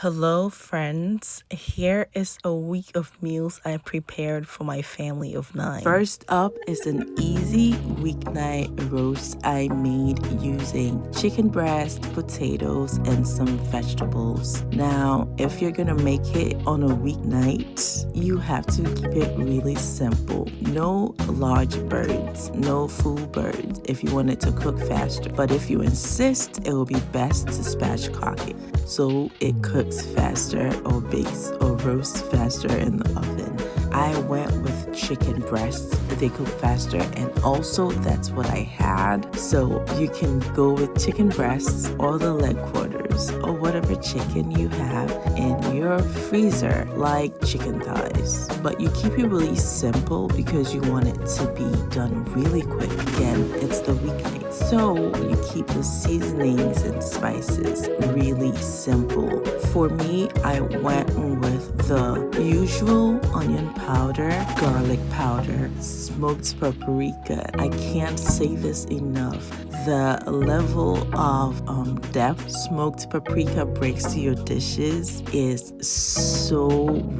Hello, friends. Here is a week of meals I prepared for my family of 9. First up is an easy weeknight roast I made using chicken breast, potatoes, and some vegetables. Now, if you're gonna make it on a weeknight, you have to keep it really simple. No large birds, no full birds if you want it to cook faster. But if you insist, it will be best to spatchcock it so it cooks faster or bakes or roasts faster in the oven. I went with chicken breasts. They cook faster, and also that's what I had. So you can go with chicken breasts or the leg quarters or whatever chicken you have in your freezer, like chicken thighs. But you keep it really simple because you want it to be done really quick. Again, it's the weeknight. So you keep the seasonings and spices really simple. For me, I went with the usual onion powder, garlic powder, smoked paprika. I can't say this enough. The level of depth smoked paprika brings to your dishes is so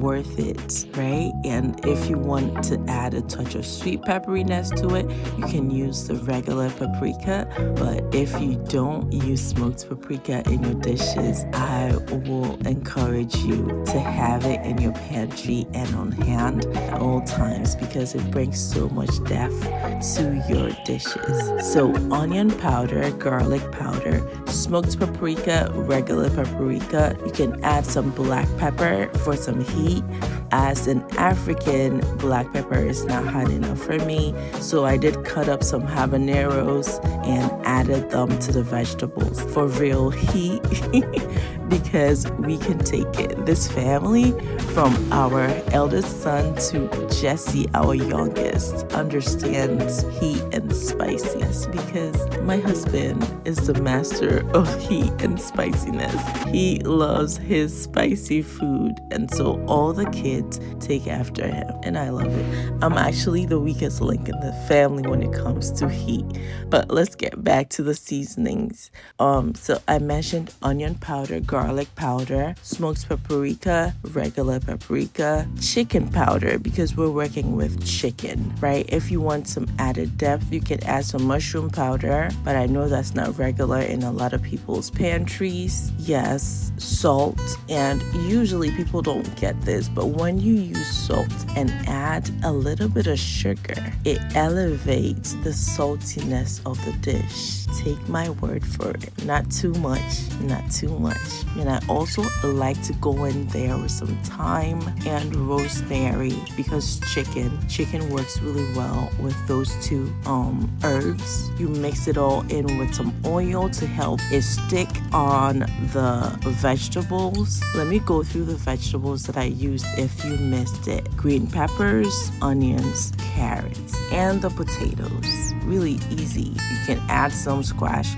worth it, right? And if you want to add a touch of sweet pepperiness to it, you can use the regular paprika. But if you don't use smoked paprika in your dishes, I will encourage you to have it in your pantry and on hand at all times because it brings so much depth to your dishes. So onion powder, garlic powder, smoked paprika, regular paprika. You can add some black pepper for some heat. As an African, black pepper is not hot enough for me, so I did cut up some habaneros and added them to the vegetables for real heat because we can take it. This family, from our eldest son to Jesse, our youngest, understands heat and spiciness because my husband is the master of heat and spiciness. He loves his spicy food, and so all the kids take after him, and I love it. I'm actually the weakest link in the family when it comes to heat. But let's get back to the seasonings. So I mentioned onion powder, garlic powder, smoked paprika, regular paprika, chicken powder because we're working with chicken, right? If you want some added depth, you can add some mushroom powder, but I know that's not regular in a lot of people's pantries. Yes, salt, and usually people don't get this, but when you use salt and add a little bit of sugar, it elevates the saltiness of the dish. Take my word for it. Not too much, not too much. And I also like to go in there with some thyme and rosemary because chicken works really well with those two herbs. You mix it all in with some oil to help it stick on the vegetables. Let me go through the vegetables that I used if you missed it. Green peppers, onions, carrots, and the potatoes. Really easy. You can add some squash,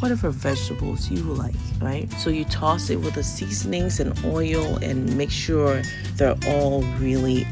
whatever vegetables you like, right? So you toss it with the seasonings and oil and make sure they're all really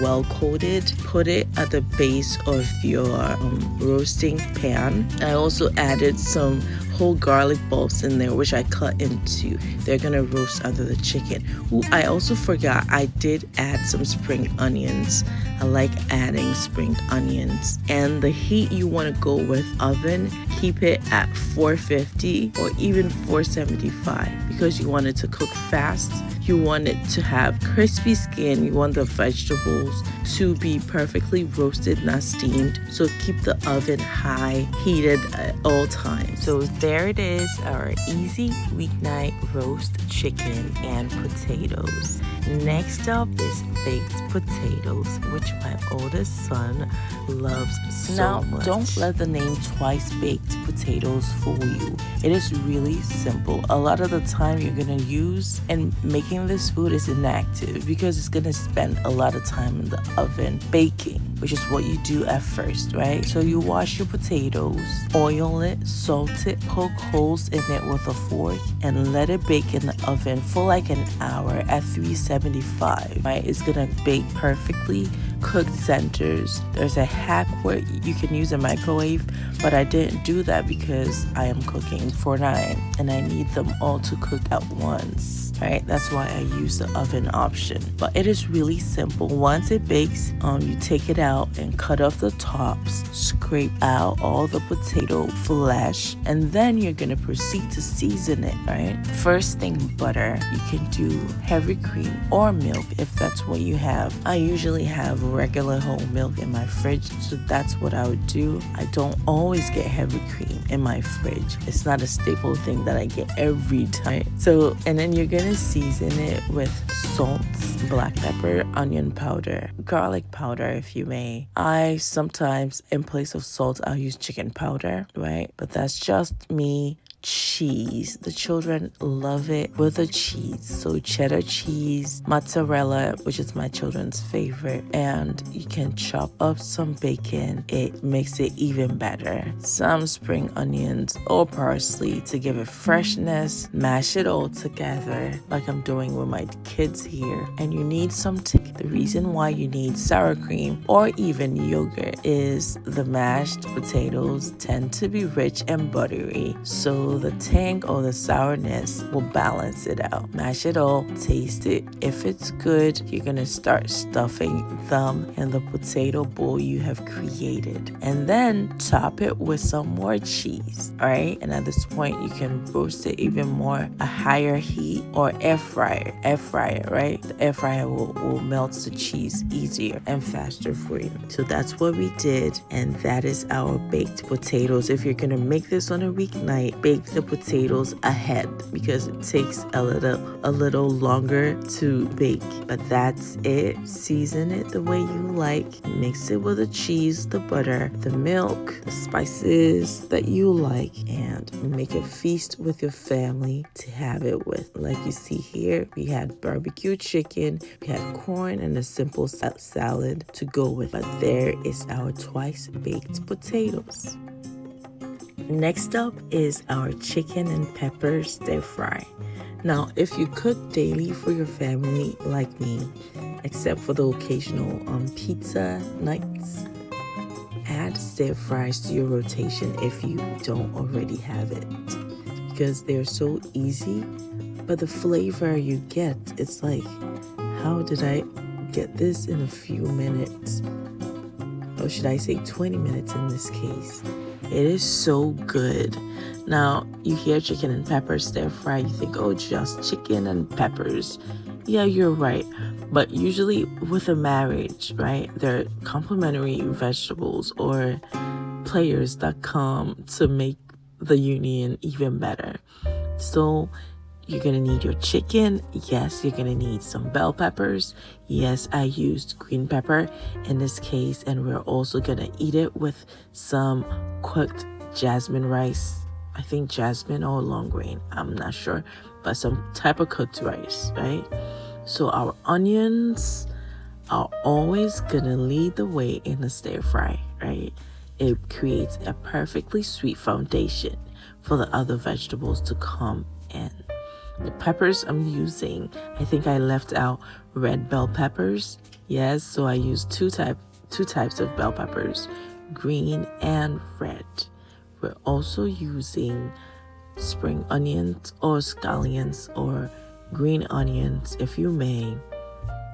well coated. Put it at the base of your roasting pan. I also added some whole garlic bulbs in there, which I cut into. They're gonna roast under the chicken. Ooh, I also forgot I did add some spring onions. I like adding spring onions. And the heat you want to go with oven, keep it at 450 or even 475 because you want it to cook fast. You want it to have crispy skin. You want the vegetables to be perfectly roasted, not steamed. So keep the oven high, heated at all times. So there it is, our easy weeknight roast chicken and potatoes. Next up is baked potatoes, which my oldest son loves so much. Now, don't let the name twice baked potatoes fool you. It is really simple. A lot of the time you're gonna use and making this food is inactive because it's gonna spend a lot of time in the oven baking, which is what you do at first, right? So you wash your potatoes, oil it, salt it, poke holes in it with a fork, and let it bake in the oven for like an hour at 375, right? It's gonna bake perfectly cooked centers. There's a hack where you can use a microwave, but I didn't do that because I am cooking for 9 and I need them all to cook at once, right? That's why I use the oven option. But it is really simple. Once it bakes, you take it out and cut off the tops, scrape out all the potato flesh, and then you're gonna proceed to season it, right? First thing, butter. You can do heavy cream or milk if that's what you have. I usually have regular whole milk in my fridge, so that's what I would do. I don't always get heavy cream in my fridge. It's not a staple thing that I get every time. So, and then you're gonna season it with salt, black pepper, onion powder, garlic powder if you may. I sometimes, in place of salt, I'll use chicken powder, right? But that's just me. Cheese. The children love it with the cheese. So cheddar cheese, mozzarella, which is my children's favorite, and you can chop up some bacon. It makes it even better. Some spring onions or parsley to give it freshness. Mash it all together like I'm doing with my kids here. And you need some the reason why you need sour cream or even yogurt is the mashed potatoes tend to be rich and buttery. So the tang or the sourness will balance it out. Mash it all, taste it. If it's good, you're gonna start stuffing them in the potato bowl you have created. And then top it with some more cheese, all right? And at this point, you can roast it even more, a higher heat or air fryer, right? The air fryer will melt the cheese easier and faster for you. So that's what we did, and that is our baked potatoes. If you're gonna make this on a weeknight, bake the potatoes ahead because it takes a little longer to bake. But that's it. Season it the way you like. Mix it with the cheese, the butter, the milk, the spices that you like, and make a feast with your family to have it with. Like you see here, we had barbecue chicken, we had corn, and a simple salad to go with. But there is our twice baked potatoes. Next up is our chicken and pepper stir fry. Now, if you cook daily for your family like me, except for the occasional pizza nights, add stir fries to your rotation if you don't already have it, because they're so easy, but the flavor you get, it's like, how did I get this in a few minutes? Or should I say 20 minutes in this case? It is so good. Now, you hear chicken and pepper stir fry, you think, oh, just chicken and peppers. Yeah, you're right. But usually with a marriage, right, there are complementary vegetables or players that come to make the union even better. So you're going to need your chicken. Yes, you're going to need some bell peppers. Yes, I used green pepper in this case. And we're also going to eat it with some cooked jasmine rice. I think jasmine or long grain. I'm not sure. But some type of cooked rice, right? So our onions are always going to lead the way in the stir fry, right? It creates a perfectly sweet foundation for the other vegetables to come in. The peppers I'm using, I think I left out red bell peppers. Yes, so I used two types of bell peppers, green and red. We're also using spring onions or scallions or green onions, if you may,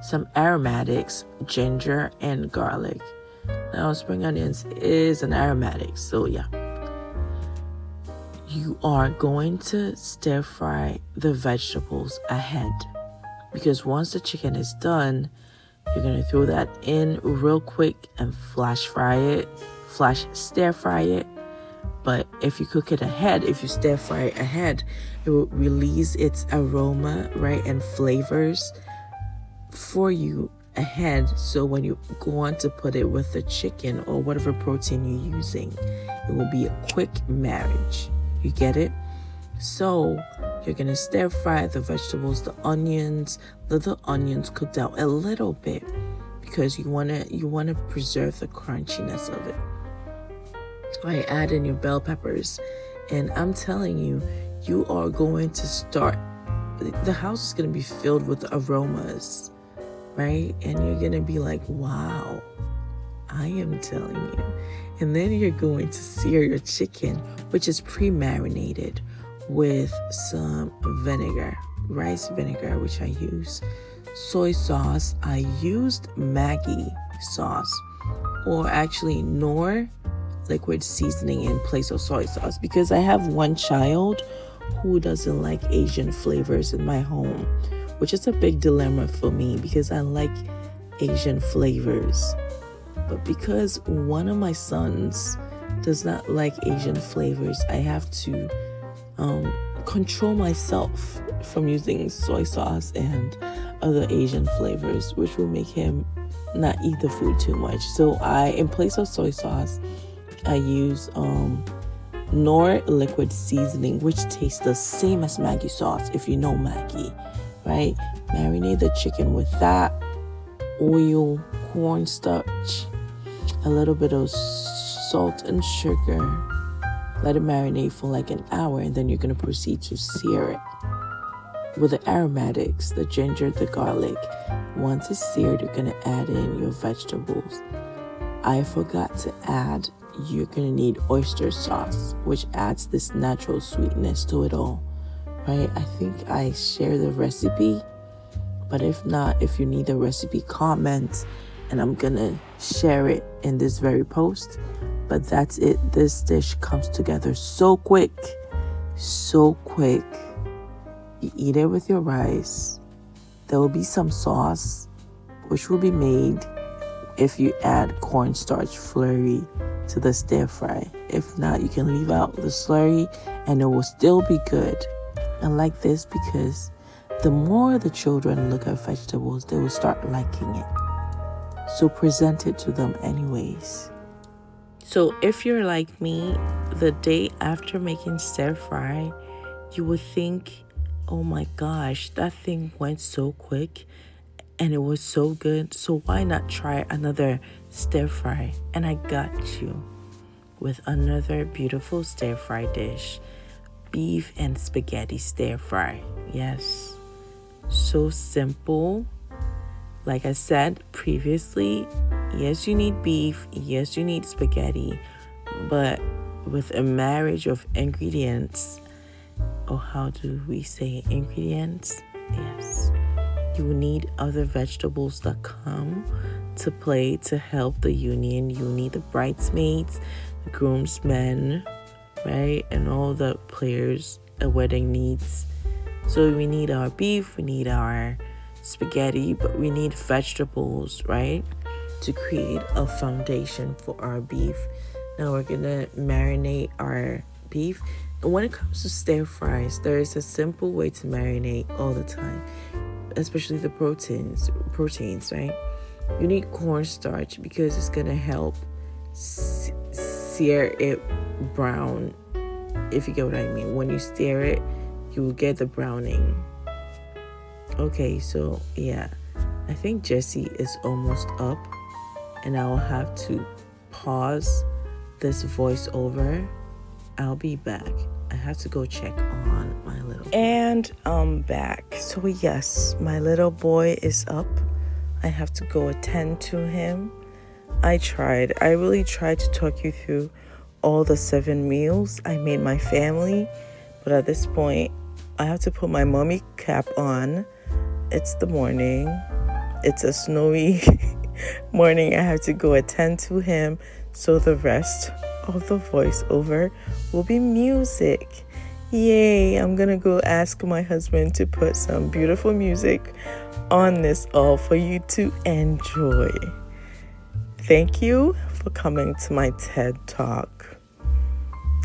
some aromatics, ginger and garlic. Now, spring onions is an aromatic, so yeah. You are going to stir fry the vegetables ahead, because once the chicken is done, you're going to throw that in real quick and flash stir fry it. But if you cook it ahead, if you stir fry it ahead, it will release its aroma, right, and flavors for you ahead. So when you go on to put it with the chicken or whatever protein you're using, it will be a quick marriage. You get it? So you're going to stir fry the vegetables, the onions, let the onions cooked out a little bit, because you want to preserve the crunchiness of it. Right, add in your bell peppers, and I'm telling you, you are going to start, the house is going to be filled with aromas right? And you're gonna be like, wow, I am telling you. And then you're going to sear your chicken, which is pre-marinated, with some vinegar, rice vinegar, which I use, soy sauce. I used Maggi sauce, or actually Knorr liquid seasoning in place of soy sauce, because I have one child who doesn't like Asian flavors in my home, which is a big dilemma for me because I like Asian flavors. But because one of my sons does not like Asian flavors, I have to control myself from using soy sauce and other Asian flavors, which will make him not eat the food too much. So in place of soy sauce, I use Knorr liquid seasoning, which tastes the same as Maggi sauce, if you know Maggi, right? Marinate the chicken with that, oil, cornstarch, a little bit of salt and sugar. Let it marinate for like an hour, and then you're going to proceed to sear it with the aromatics, the ginger, the garlic. Once it's seared, you're going to add in your vegetables. I forgot to add, you're going to need oyster sauce, which adds this natural sweetness to it all, right? I think I share the recipe, but if not, if you need the recipe, comment, and I'm going to share it in this very post. But that's it. This dish comes together so quick, so quick. You eat it with your rice. There will be some sauce, which will be made if you add cornstarch slurry to the stir fry. If not, you can leave out the slurry and it will still be good. I like this because the more the children look at vegetables, they will start liking it. So present it to them anyways. So if you're like me, the day after making stir fry, you would think, oh my gosh, that thing went so quick and it was so good. So why not try another stir fry? And I got you with another beautiful stir fry dish, beef and spaghetti stir fry. Yes, so simple. Like I said previously, yes, you need beef, yes, you need spaghetti, but with a marriage of ingredients, or how do we say ingredients? Yes, you need other vegetables that come to play to help the union. You need the bridesmaids, the groomsmen, right? And all the players a wedding needs. So we need our beef, we need our spaghetti, but we need vegetables, right, to create a foundation for our beef. Now we're gonna marinate our beef. And when it comes to stir fries, there is a simple way to marinate all the time, especially the proteins, right? You need cornstarch because it's gonna help sear it brown, if you get what I mean. When you stir it, you will get the browning. Okay, so yeah, I think Jesse is almost up, and I will have to pause this voiceover. I'll be back. I have to go check on my little boy. And I'm back. So yes, my little boy is up. I have to go attend to him. I really tried to talk you through all the 7 meals I made my family, but at this point, I have to put my mommy cap on. It's the morning. It's a snowy morning. I have to go attend to him. So the rest of the voiceover will be music. Yay. I'm going to go ask my husband to put some beautiful music on this all for you to enjoy. Thank you for coming to my TED Talk.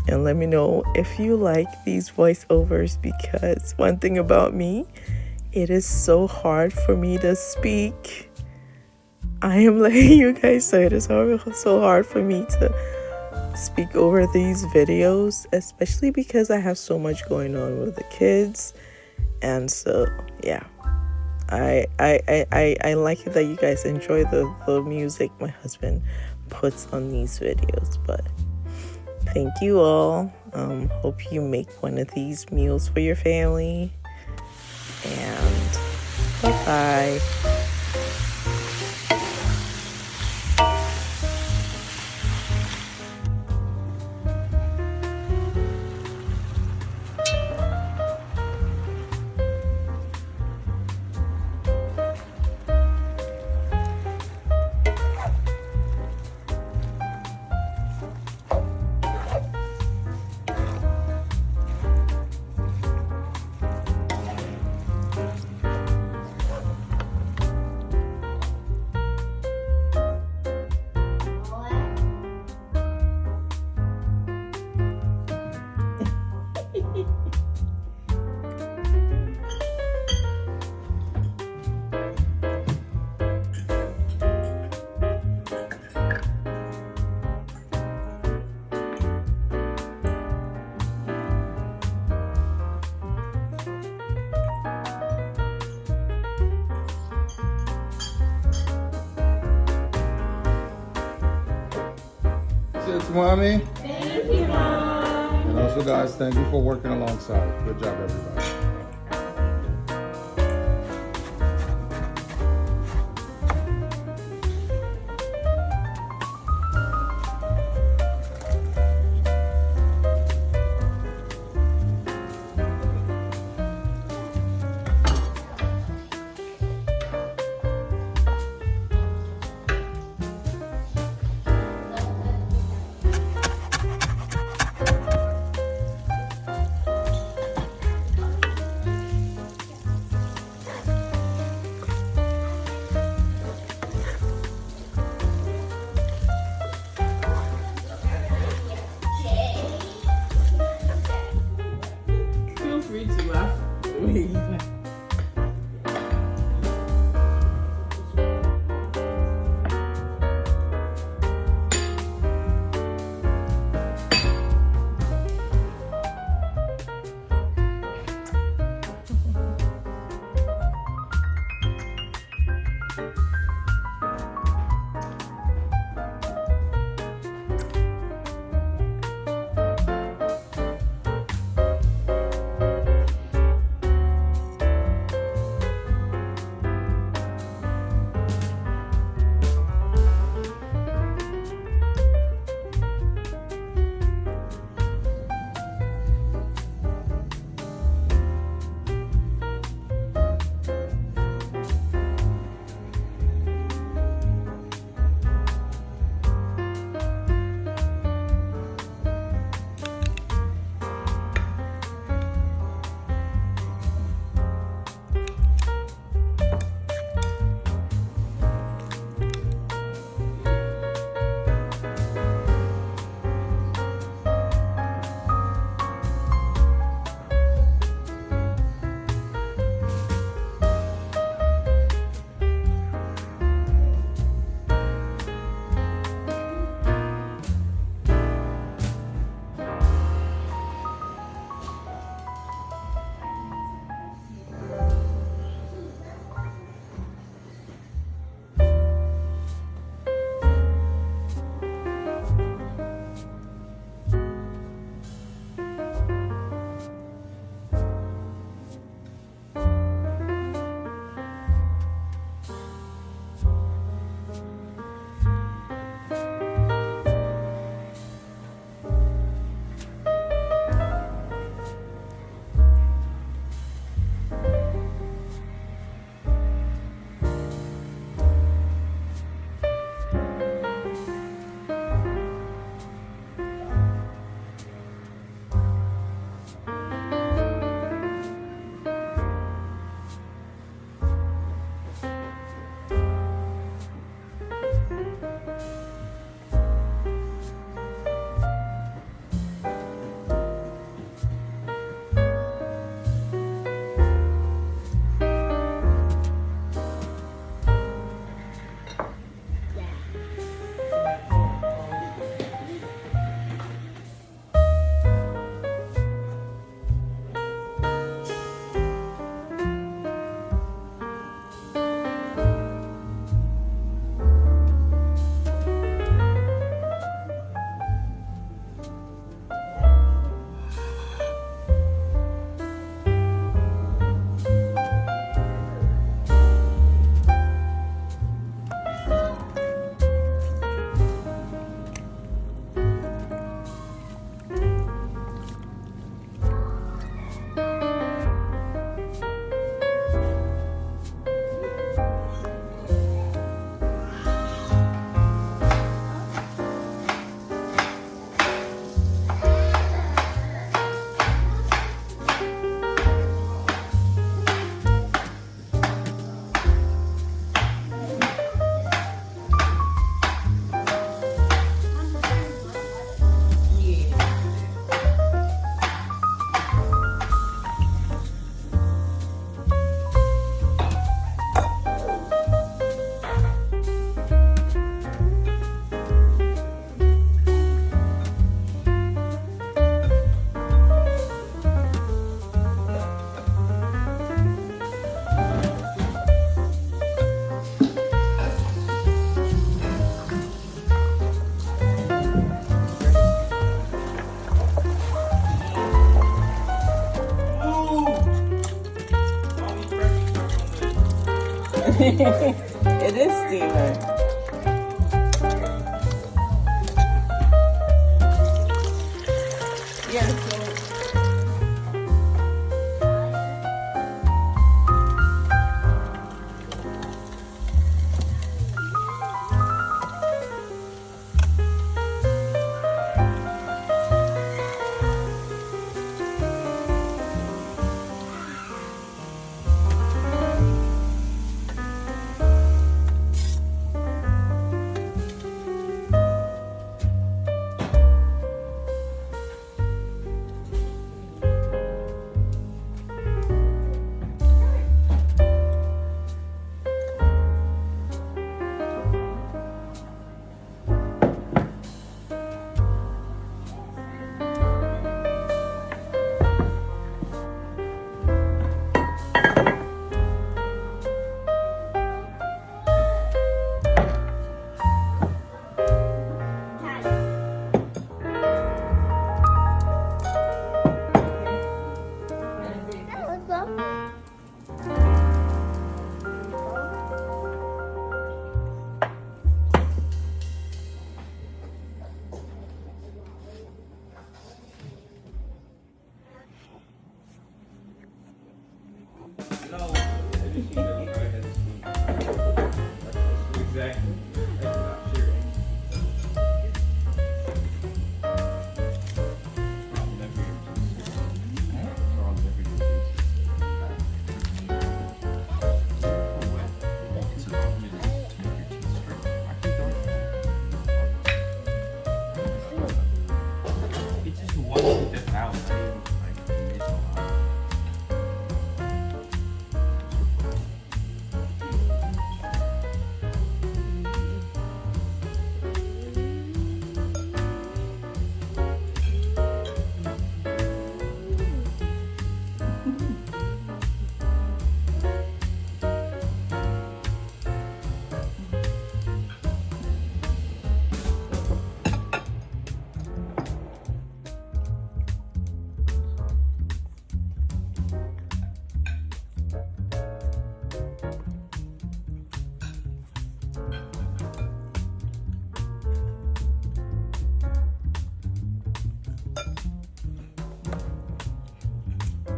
And let me know if you like these voiceovers, because one thing about me, it is so hard for me to speak. I am letting you guys know it is so hard for me to speak over these videos, especially because I have so much going on with the kids. And so, yeah, I like it that you guys enjoy the music my husband puts on these videos. But thank you all. Hope you make one of these meals for your family. And bye-bye. Congratulations, Mommy. Thank you, Mom. And also, guys, thank you for working alongside. Good job, everybody. Feel free to laugh. It is steaming. Yeah, so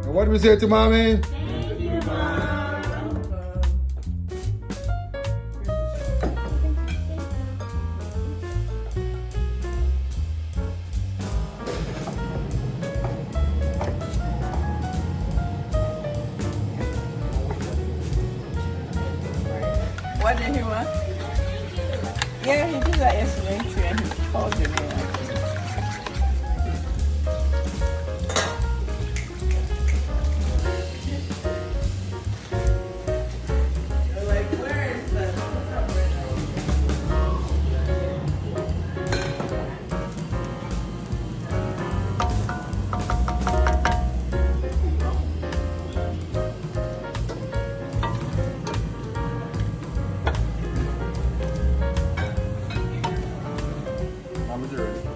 And what do we say to mommy? Thank you, Mom. what did he want? Yeah, he did that yesterday too, and he called your name. They're like, where is the? Mama's ready.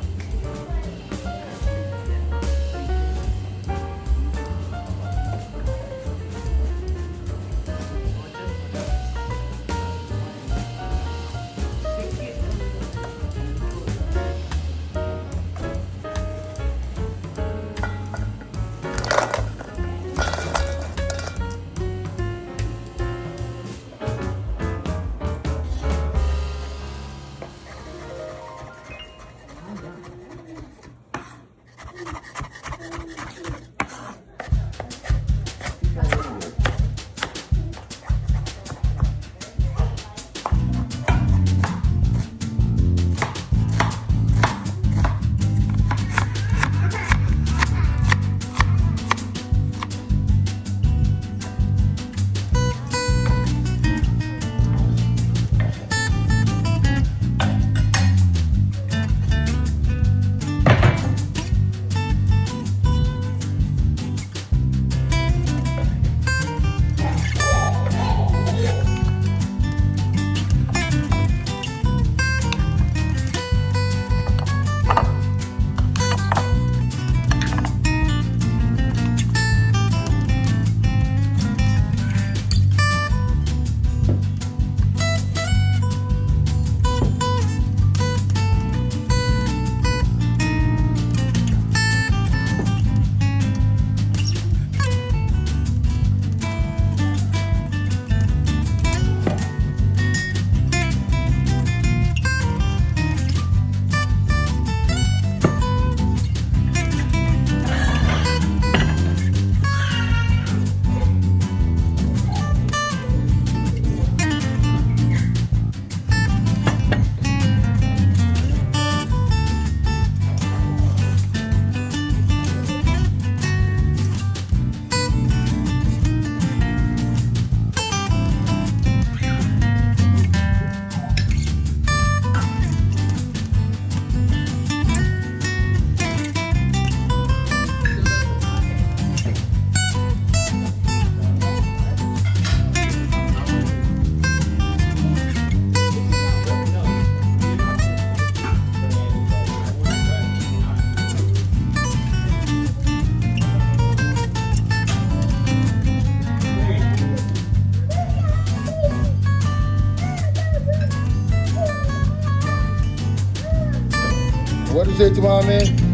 say to mommy?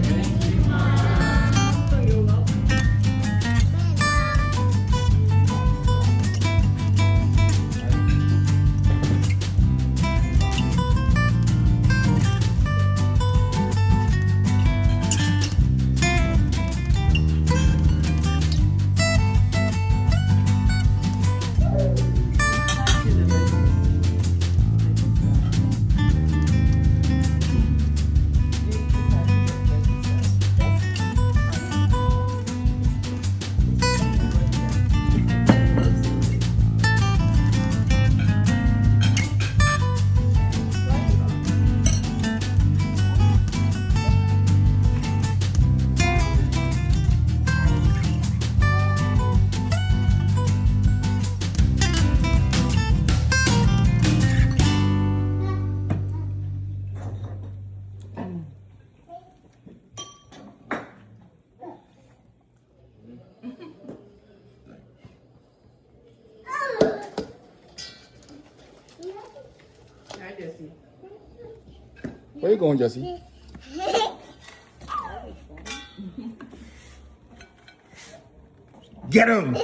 Where you going, Jesse? Get him!